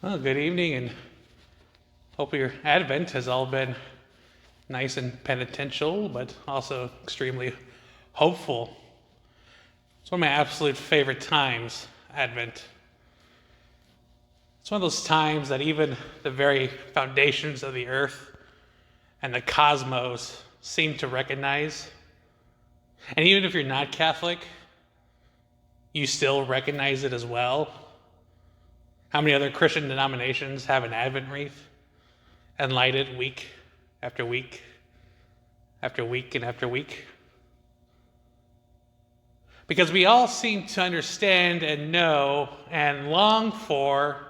Well, good evening, and hope your Advent has all been nice and penitential, but also extremely hopeful. It's one of my absolute favorite times, Advent. It's one of those times that even the very foundations of the earth and the cosmos seem to recognize. And even if you're not Catholic, you still recognize it as well. How many other Christian denominations have an Advent wreath and light it week after week after week and after week? Because we all seem to understand and know and long for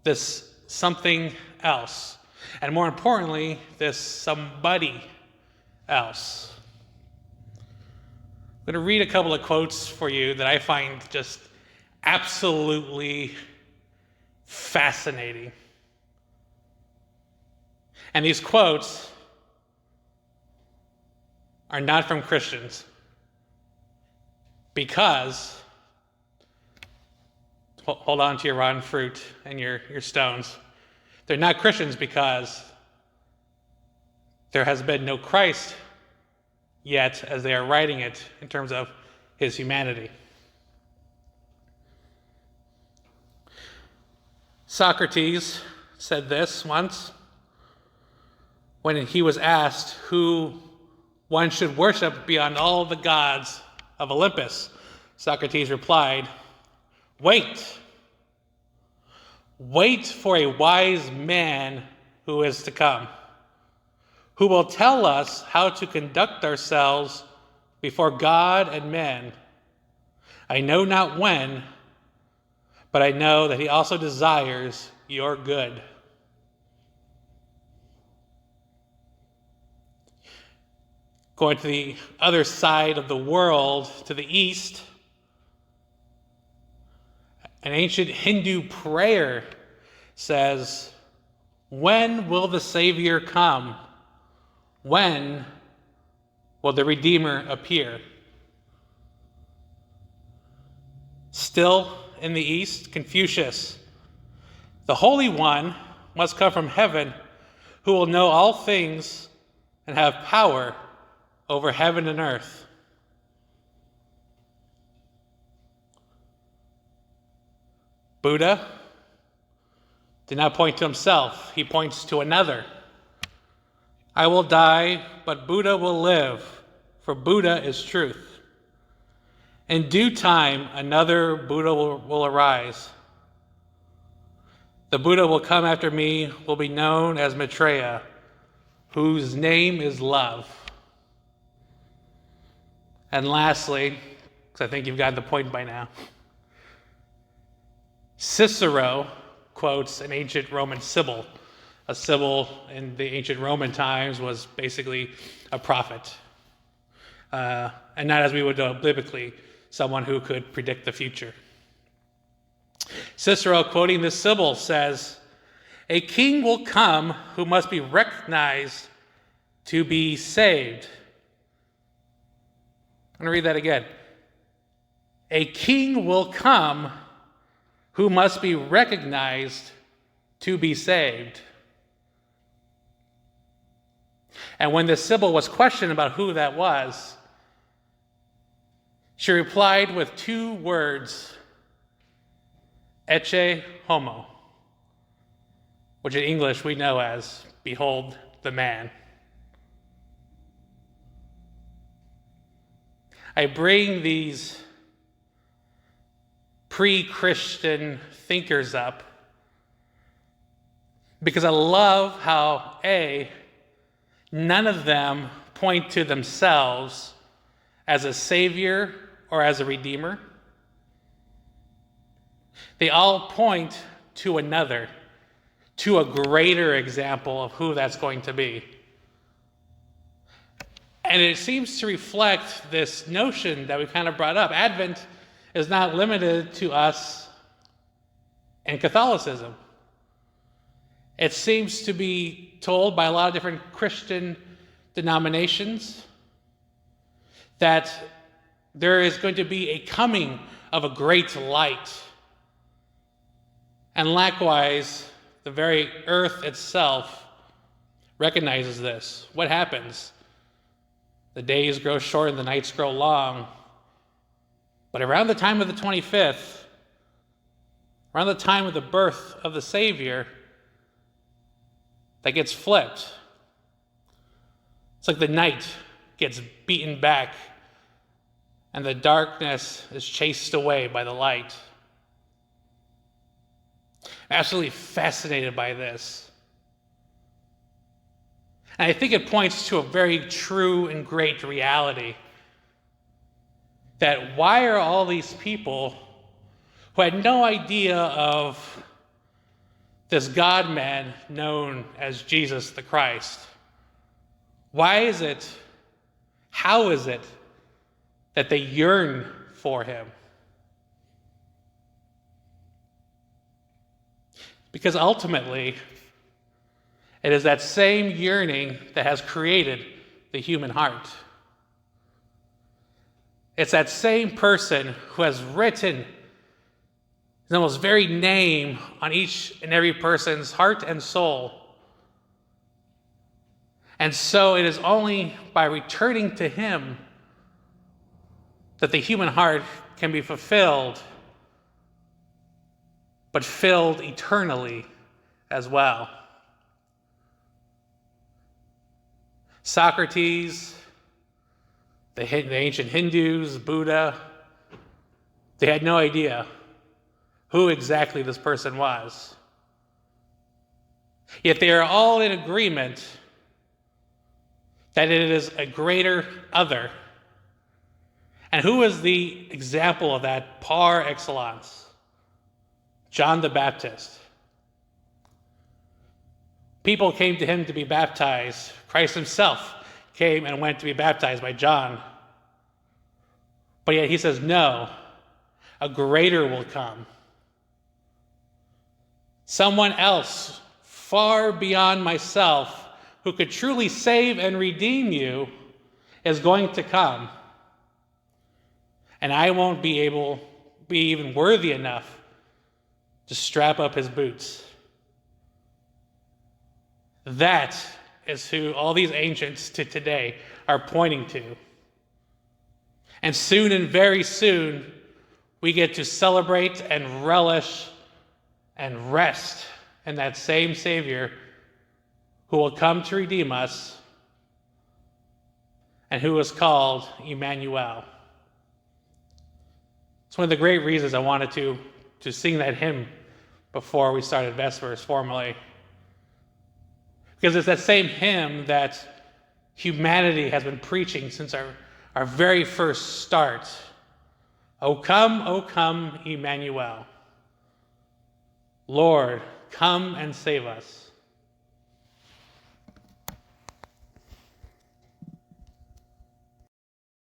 this something else. And more importantly, this somebody else. I'm going to read a couple of quotes for you that I find just absolutely fascinating. And these quotes are not from Christians because, hold on to your rotten fruit and your stones. They're not Christians because there has been no Christ yet as they are writing it in terms of his humanity. Socrates said this once when he was asked who one should worship beyond all the gods of Olympus. Socrates replied, "Wait. Wait for a wise man who is to come, who will tell us how to conduct ourselves before God and men. I know not when, but I know that he also desires your good." Going to the other side of the world, to the east, an ancient Hindu prayer says, "When will the Savior come? When will the Redeemer appear?" Still in the east, Confucius, "The Holy One must come from heaven, who will know all things and have power over heaven and earth." Buddha did not point to himself, he points to another. "I will die, but Buddha will live, for Buddha is truth. In due time, another Buddha will arise. The Buddha will come after me, will be known as Maitreya, whose name is love." And lastly, because I think you've gotten the point by now, Cicero quotes an ancient Roman sibyl. A sibyl in the ancient Roman times was basically a prophet. And not as we would know biblically, someone who could predict the future. Cicero, quoting this sibyl, says, "A king will come who must be recognized to be saved." I'm going to read that again. "A king will come who must be recognized to be saved." And when the sibyl was questioned about who that was, she replied with two words, "Ecce homo," which in English we know as "behold the man." I bring these pre-Christian thinkers up because I love how, none of them point to themselves as a savior or as a redeemer. They all point to another, to a greater example of who that's going to be. And it seems to reflect this notion that we kind of brought up. Advent is not limited to us and Catholicism. It seems to be told by a lot of different Christian denominations that there is going to be a coming of a great light. And likewise, the very earth itself recognizes this. What happens? The days grow short and the nights grow long. But around the time of the 25th, around the time of the birth of the Savior, that gets flipped. It's like the night gets beaten back and the darkness is chased away by the light. Absolutely fascinated by this. And I think it points to a very true and great reality. That why are all these people who had no idea of this God-man known as Jesus the Christ, why is it, how is it that they yearn for him? Because ultimately, it is that same yearning that has created the human heart. It's that same person who has written his almost very name on each and every person's heart and soul. And so it is only by returning to him that the human heart can be fulfilled, but filled eternally as well. Socrates, the ancient Hindus, Buddha, they had no idea who exactly this person was. Yet they are all in agreement that it is a greater other. And who is the example of that par excellence? John the Baptist. People came to him to be baptized. Christ himself came and went to be baptized by John. But yet he says, no, a greater will come. Someone else far beyond myself who could truly save and redeem you is going to come. And I won't be even worthy enough to strap up his boots. That is who all these ancients to today are pointing to. And soon and very soon, we get to celebrate and relish and rest in that same Savior who will come to redeem us and who is called Emmanuel. It's one of the great reasons I wanted to sing that hymn before we started Vespers formally. Because it's that same hymn that humanity has been preaching since our very first start. O come, Emmanuel. Lord, come and save us.